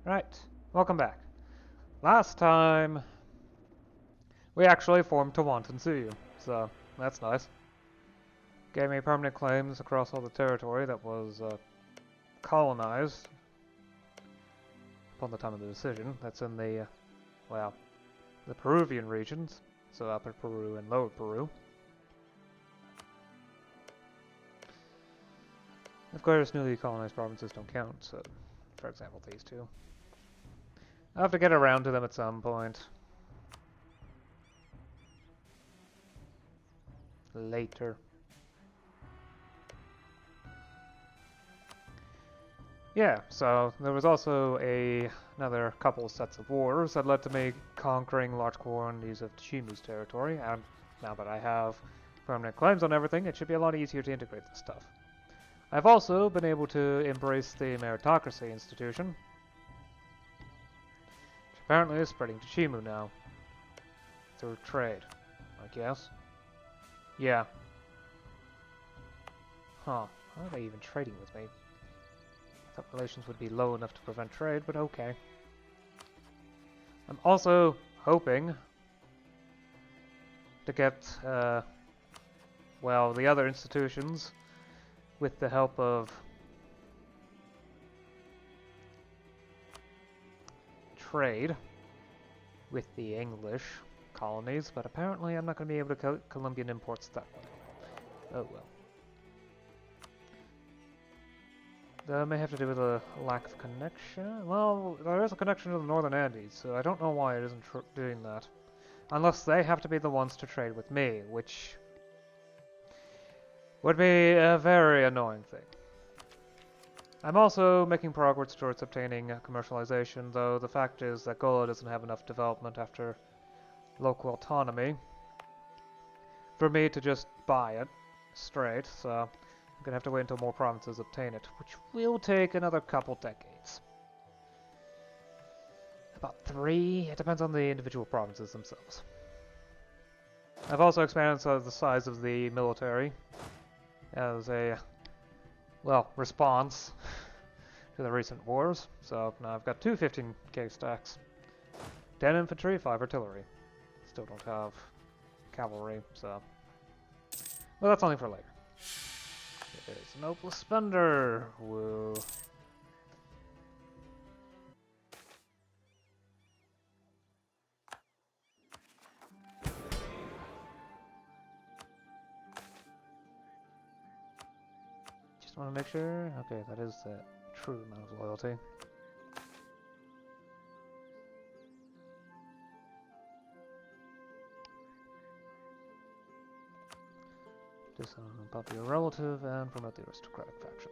Right, welcome back. Last time, we actually formed Tawantinsuyu, so that's nice. Gave me permanent claims across all the territory that was colonized upon the time of the decision. That's in the, well, the Peruvian regions, so Upper Peru and Lower Peru. Of course, newly colonized provinces don't count, so, for example, these two. I'll have to get around to them at some point. Later. Yeah, so there was also another couple sets of wars that led to me conquering large quantities of Chimu's territory, and now that I have permanent claims on everything, it should be a lot easier to integrate this stuff. I've also been able to embrace the meritocracy institution, which apparently is spreading to Chimu now, through trade, I guess. Yeah. Huh, how are they even trading with me? I thought relations would be low enough to prevent trade, but okay. I'm also hoping to get, well, the other institutions with the help of trade with the English colonies, but apparently I'm not going to be able to Columbian imports that way. Oh well. That may have to do with a lack of connection. Well, there is a connection to the Northern Andes, so I don't know why it isn't doing that. Unless they have to be the ones to trade with me, which would be a very annoying thing. I'm also making progress towards obtaining commercialization, though the fact is that Gola doesn't have enough development after local autonomy for me to just buy it straight, so I'm gonna have to wait until more provinces obtain it, which will take another couple decades. About 3, it depends on the individual provinces themselves. I've also expanded the size of the military as a, well, response to the recent wars, so now I've got 2 15k stacks. 10 infantry, 5 artillery. Still don't have cavalry, so... Well, that's only for later. There's an Opal Spender! Woo. Just want to make sure... Okay, that is the true amount of loyalty. Disown an unpopular relative and promote the aristocratic faction.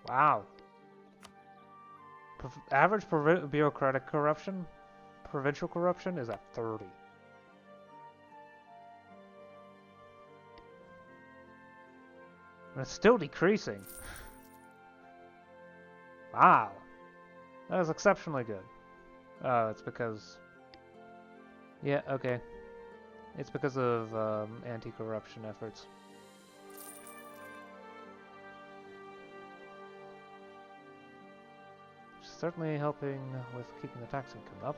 Wow. Average bureaucratic corruption, provincial corruption is at 30. And it's still decreasing. Wow. That is exceptionally good. Oh, it's because... Yeah, okay. It's because of anti-corruption efforts. Certainly helping with keeping the tax income up.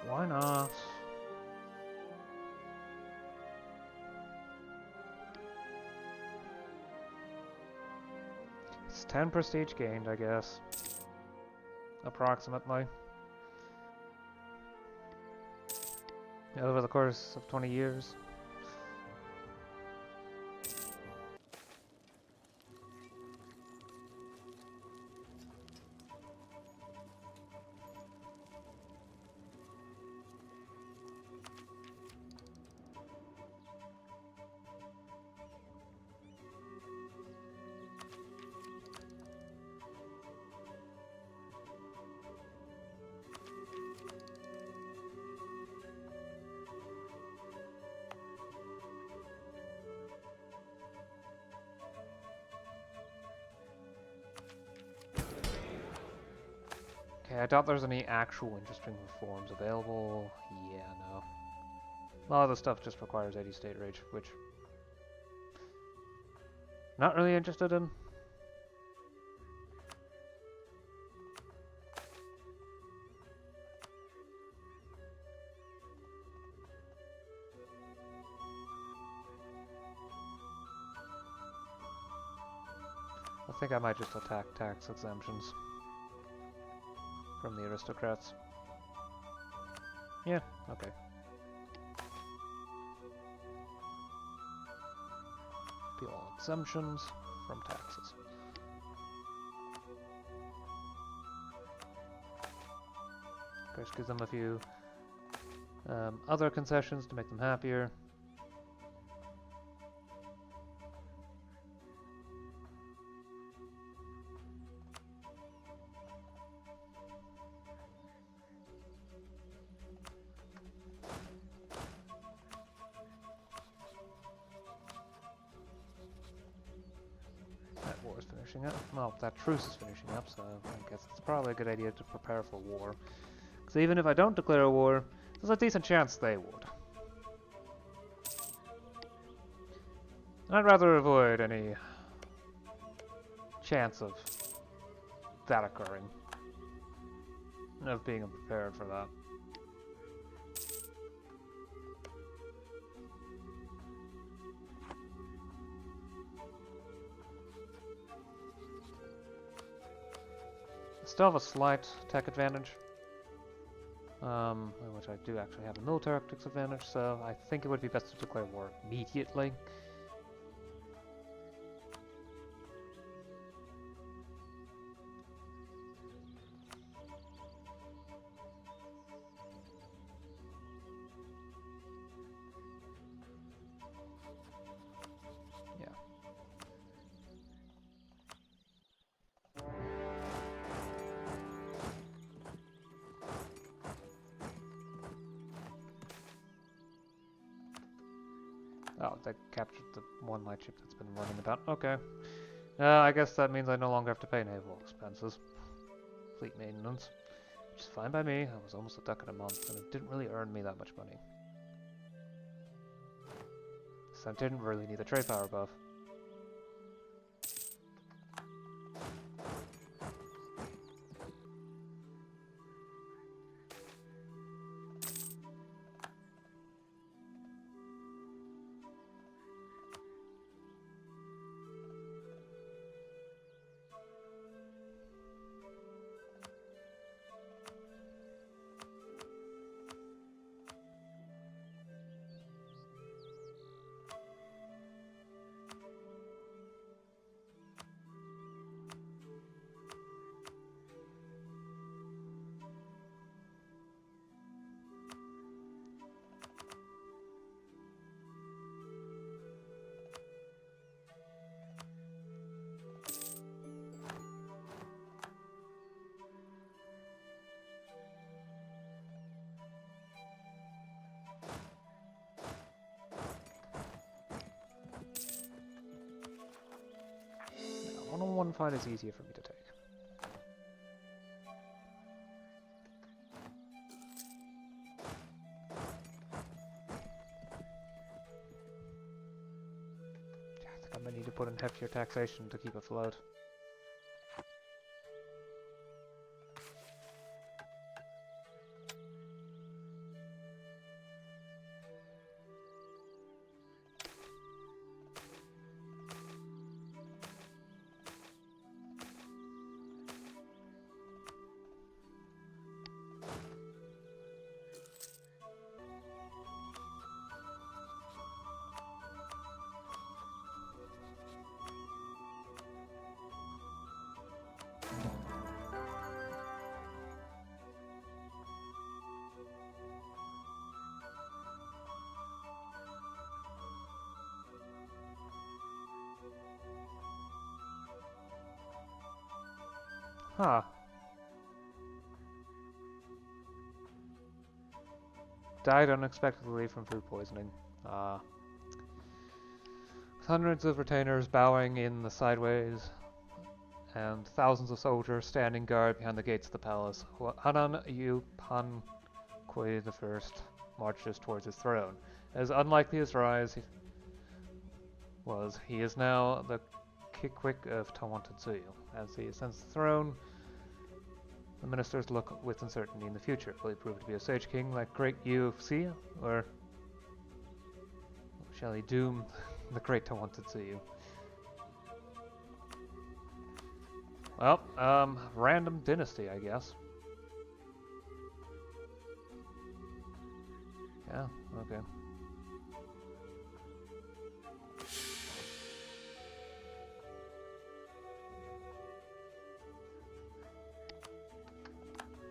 Why not? It's 10 prestige gained, I guess. Approximately. Over the course of 20 years. Okay, I doubt there's any actual interesting reforms available. Yeah, no. A lot of the stuff just requires 80 state rage, which not really interested in. I think I might just attack tax exemptions from the aristocrats. Yeah, okay. Appeal all exemptions from taxes. Of course, gives them a few other concessions to make them happier. That war is finishing up. Well, that truce is finishing up, so I guess it's probably a good idea to prepare for war. Because even if I don't declare a war, there's a decent chance they would. And I'd rather avoid any chance of that occurring. Of being unprepared for that. Still have a slight tech advantage, which I do actually have a military tactics advantage, so I think it would be best to declare war immediately. Oh, they captured the one light ship that's been running about. Okay. I guess that means I no longer have to pay naval expenses. Fleet maintenance. Which is fine by me. I was almost a ducat a month, and it didn't really earn me that much money. So I didn't really need the trade power buff. One-on-one fight is easier for me to take. Yeah, I think I might need to put in heftier taxation to keep afloat. Huh. Died unexpectedly from food poisoning. With hundreds of retainers bowing in the sideways and thousands of soldiers standing guard behind the gates of the palace. Hanan Yu Pan Kui I marches towards his throne. As unlikely as rise he is now the Kikwik of Tawantatsuyu. As he ascends the throne, the ministers look with uncertainty in the future. Will he prove to be a sage king like great Yu of Sia, or shall he doom the great Tawantatsuyu? Well, random dynasty, I guess. Yeah, okay.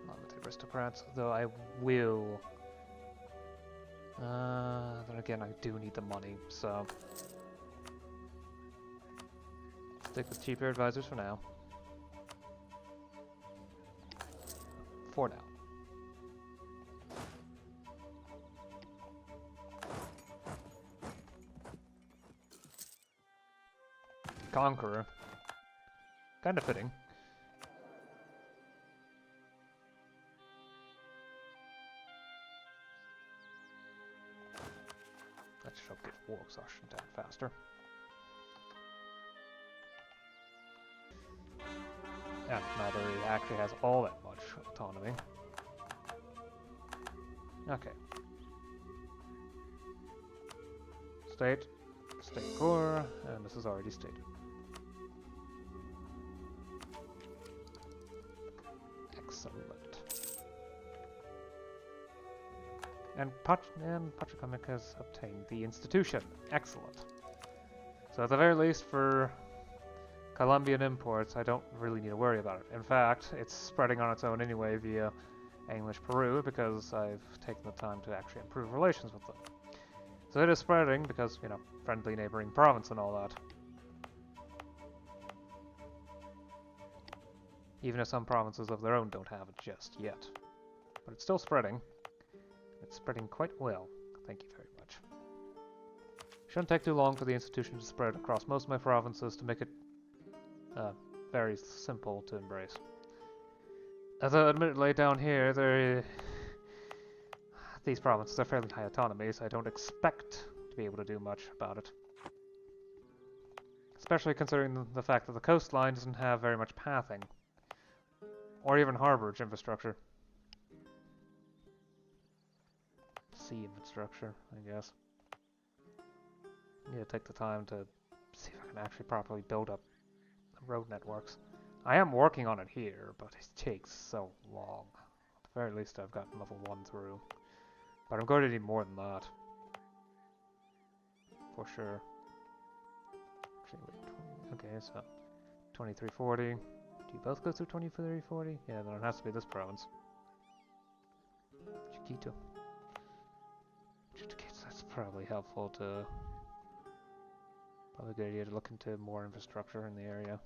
Not with the aristocrats, though I will. Then again, I do need the money, so stick with cheaper advisors for now. For now. Conqueror. Kind of fitting. That should get war exhaustion down faster. That matter, he actually has all that much autonomy. Okay. State, state core, and this is already stated. Excellent. And Pachacutic has obtained the institution. Excellent. So at the very least for Columbian imports, I don't really need to worry about it. In fact, it's spreading on its own anyway via English Peru because I've taken the time to actually improve relations with them. So it is spreading because, you know, friendly neighboring province and all that. Even if some provinces of their own don't have it just yet. But it's still spreading. It's spreading quite well. Thank you very much. Shouldn't take too long for the institution to spread across most of my provinces to make it very simple to embrace. Although admittedly down here, these provinces are fairly high autonomy, so I don't expect to be able to do much about it. Especially considering the fact that the coastline doesn't have very much pathing. Or even harborage infrastructure. Sea infrastructure, I guess. I need to take the time to see if I can actually properly build up road networks. I am working on it here, but it takes so long. At the very least I've gotten level 1 through. But I'm going to need more than that. For sure. Actually, wait, okay, so 2340. Do you both go through 2340? Yeah, then it has to be this province. Chiquito. That's probably helpful to... Probably a good idea to look into more infrastructure in the area.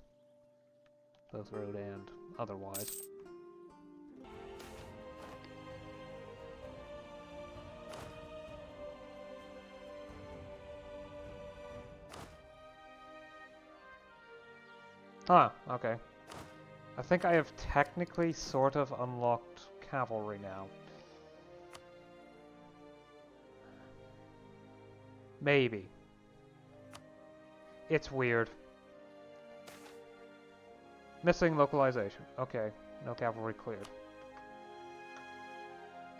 Both road and otherwise. Ah, okay. I think I have technically sort of unlocked cavalry now. Maybe. It's weird. Missing localization. Okay, no cavalry cleared.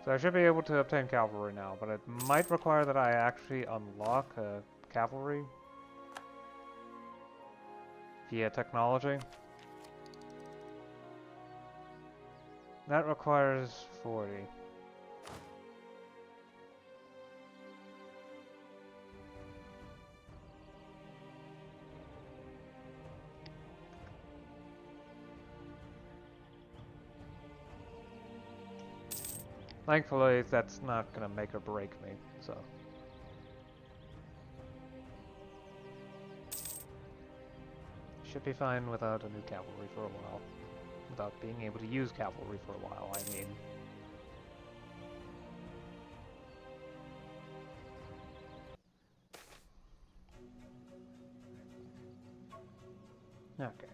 So I should be able to obtain cavalry now, but it might require that I actually unlock cavalry via technology. That requires 40. Thankfully, that's not gonna make or break me, so. Should be fine without a new cavalry for a while. Without being able to use cavalry for a while, I mean. Okay.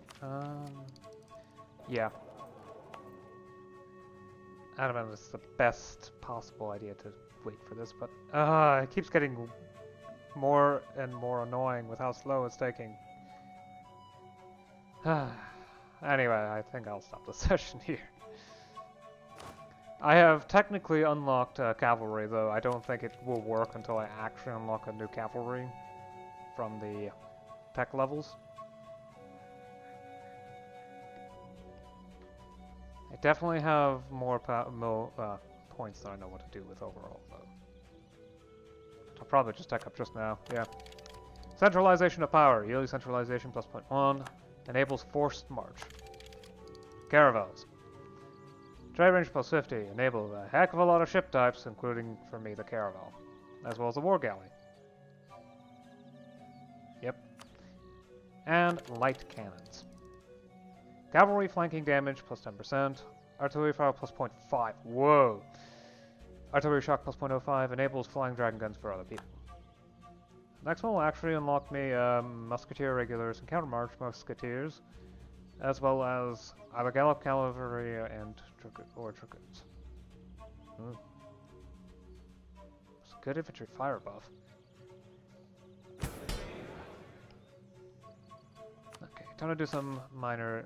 Yeah. I don't know if it's the best possible idea to wait for this, but it keeps getting more and more annoying with how slow it's taking. Anyway, I think I'll stop the session here. I have technically unlocked cavalry, though I don't think it will work until I actually unlock a new cavalry from the tech levels. I definitely have more points than I know what to do with overall, though. I'll probably just tech up just now, yeah. Centralization of power. Yearly centralization plus 0.1. Enables forced march. Caravels. Trade range plus 50. Enables a heck of a lot of ship types, including, for me, the caravel. As well as the war galley. Yep. And light cannons. Cavalry flanking damage plus 10%. Artillery fire plus 0.5. Whoa! Artillery shock plus 0.05. Enables flying dragon guns for other people. Next one will actually unlock me musketeer regulars and countermarch musketeers, as well as either gallop cavalry and dragoons. It's a good infantry fire buff. Okay, time to do some minor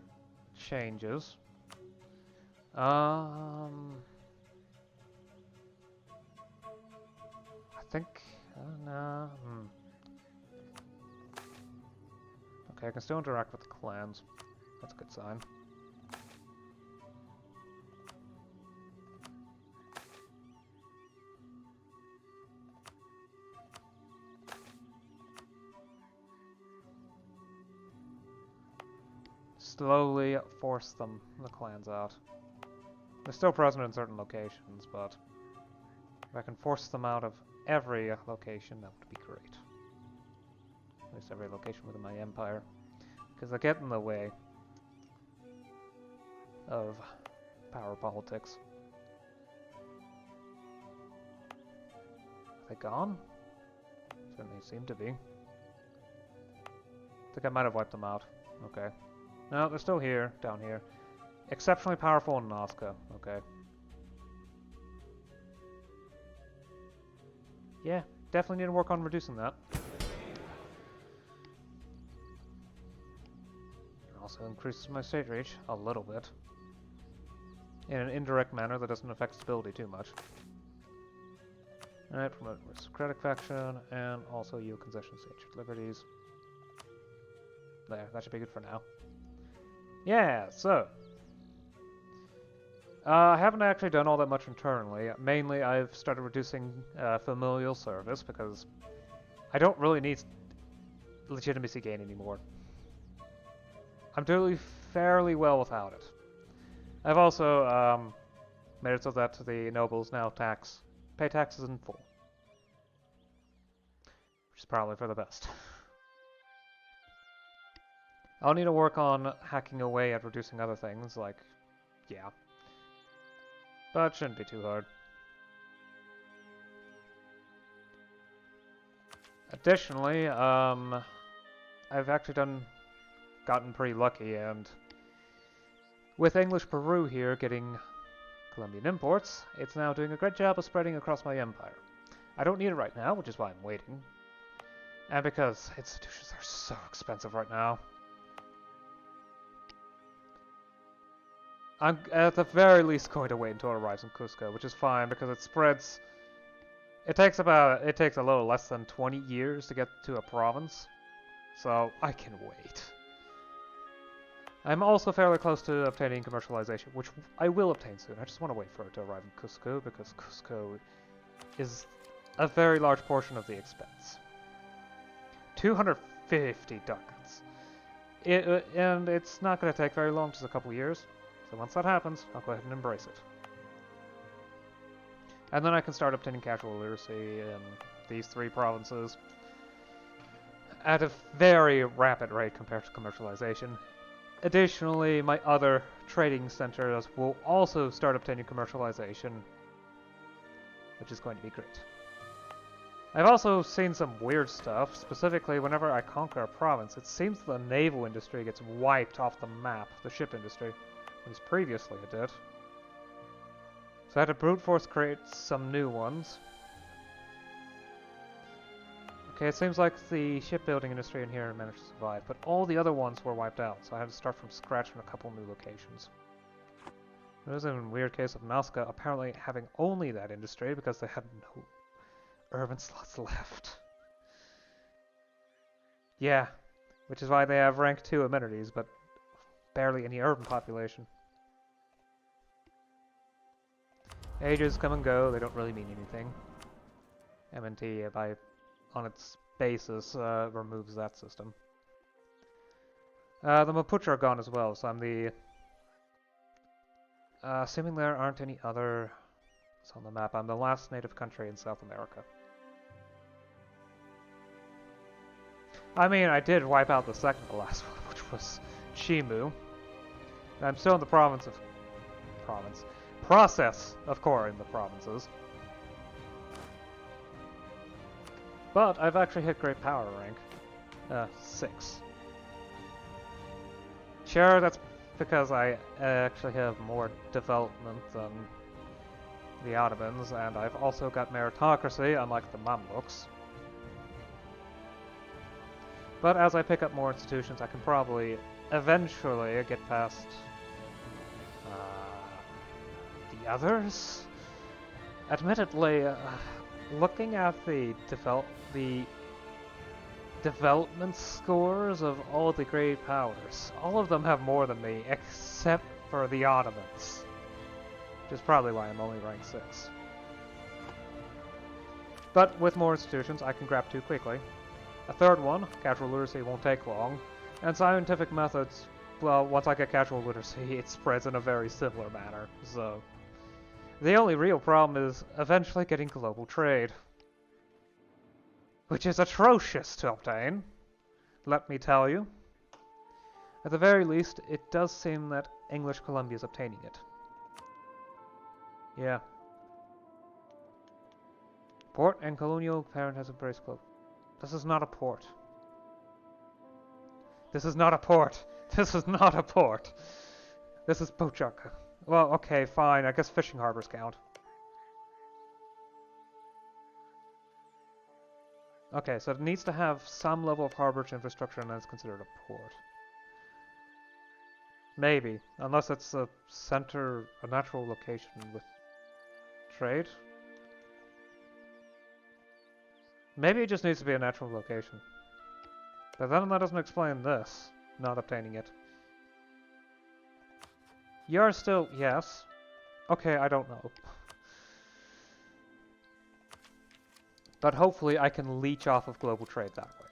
changes. I think no. Okay, I can still interact with the clans. That's a good sign. Slowly force the clans out. They're still present in certain locations, but if I can force them out of every location, that would be great. At least every location within my empire. Because they get in the way of power politics. Are they gone? Certainly seem to be. I think I might have wiped them out. Okay. No, they're still here, down here. Exceptionally powerful in Nazca. Okay. Yeah, definitely need to work on reducing that. Also increases my state reach a little bit. In an indirect manner that doesn't affect stability too much. Alright, promote aristocratic faction, and also yield concessions to ancient liberties. There, that should be good for now. Yeah, so. I haven't actually done all that much internally. Mainly, I've started reducing familial service because I don't really need legitimacy gain anymore. I'm doing fairly well without it. I've also made it so that the nobles now pay taxes in full. Which is probably for the best. I'll need to work on hacking away at reducing other things, like, yeah. But it shouldn't be too hard. Additionally, I've actually gotten pretty lucky, and with English Peru here getting Columbian imports, it's now doing a great job of spreading across my empire. I don't need it right now, which is why I'm waiting. And because institutions are so expensive right now. I'm at the very least going to wait until it arrives in Cuzco, which is fine because it spreads. It takes a little less than 20 years to get to a province, so I can wait. I'm also fairly close to obtaining commercialization, which I will obtain soon. I just want to wait for it to arrive in Cuzco because Cuzco is a very large portion of the expense. 250 ducats. And it's not going to take very long, just a couple years. So once that happens, I'll go ahead and embrace it. And then I can start obtaining casual literacy in these 3 provinces at a very rapid rate compared to commercialization. Additionally, my other trading centers will also start obtaining commercialization, which is going to be great. I've also seen some weird stuff, specifically whenever I conquer a province, it seems the naval industry gets wiped off the map, the ship industry, at least previously it did. So I had to brute force create some new ones. Okay, it seems like the shipbuilding industry in here managed to survive, but all the other ones were wiped out, so I had to start from scratch in a couple new locations. There's a weird case of Malska apparently having only that industry because they had no urban slots left. Yeah, which is why they have rank 2 amenities, but barely any urban population. Ages come and go, they don't really mean anything. MNT, on its basis, removes that system. The Mapuche are gone as well, so I'm the... assuming there aren't any others on the map, I'm the last native country in South America. I mean, I did wipe out the second to last one, which was Chimu. I'm still in the process of coring the provinces. But I've actually hit great power rank. 6. Sure, that's because I actually have more development than the Ottomans, and I've also got meritocracy, unlike the Mamluks. But as I pick up more institutions, I can probably eventually get past the others. Admittedly, looking at the development scores of all the great powers, all of them have more than me, except for the Ottomans. Which is probably why I'm only ranked 6. But with more institutions, I can grab 2 quickly. A third one, casual literacy, won't take long. And scientific methods, well, once I get casual literacy, it spreads in a very similar manner, so... The only real problem is eventually getting global trade. Which is atrocious to obtain, let me tell you. At the very least, it does seem that English Columbia is obtaining it. Yeah. Port and colonial parent has embraced global. This is not a port. This is not a port. This is not a port. This is Bochuk. Well, okay, fine. I guess fishing harbors count. Okay, so it needs to have some level of harborage infrastructure and then it's considered a port. Maybe. Unless it's a natural location with trade. Maybe it just needs to be a natural location. But then that doesn't explain this, not obtaining it. You're still... yes. Okay, I don't know. But hopefully I can leech off of global trade that way.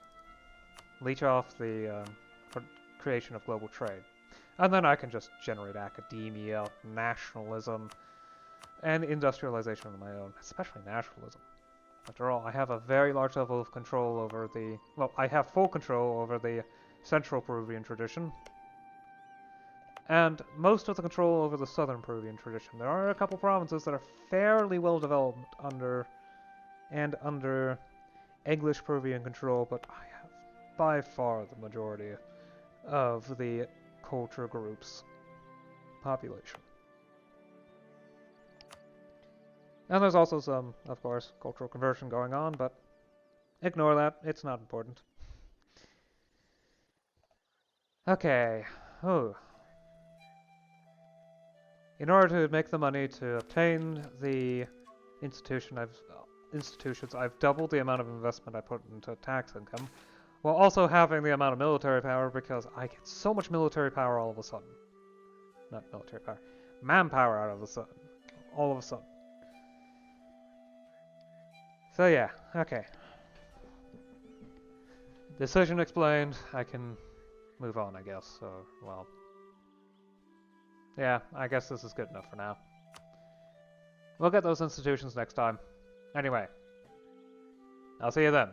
Leech off the creation of global trade. And then I can just generate academia, nationalism, and industrialization of my own, especially nationalism. After all, I have a very large level of control over the... well, I have full control over the Central Peruvian tradition. And most of the control over the Southern Peruvian tradition. There are a couple provinces that are fairly well developed under English Peruvian control, but I have by far the majority of the culture group's population. And there's also some, of course, cultural conversion going on, but ignore that. It's not important. Okay. Oh. In order to make the money to obtain the institutions, I've doubled the amount of investment I put into tax income, while also having the amount of military power because I get so much military power all of a sudden. Not military power. Manpower out of a sudden. All of a sudden. So yeah, okay. Decision explained, I can move on, I guess, so, well. Yeah, I guess this is good enough for now. We'll get those institutions next time. Anyway, I'll see you then.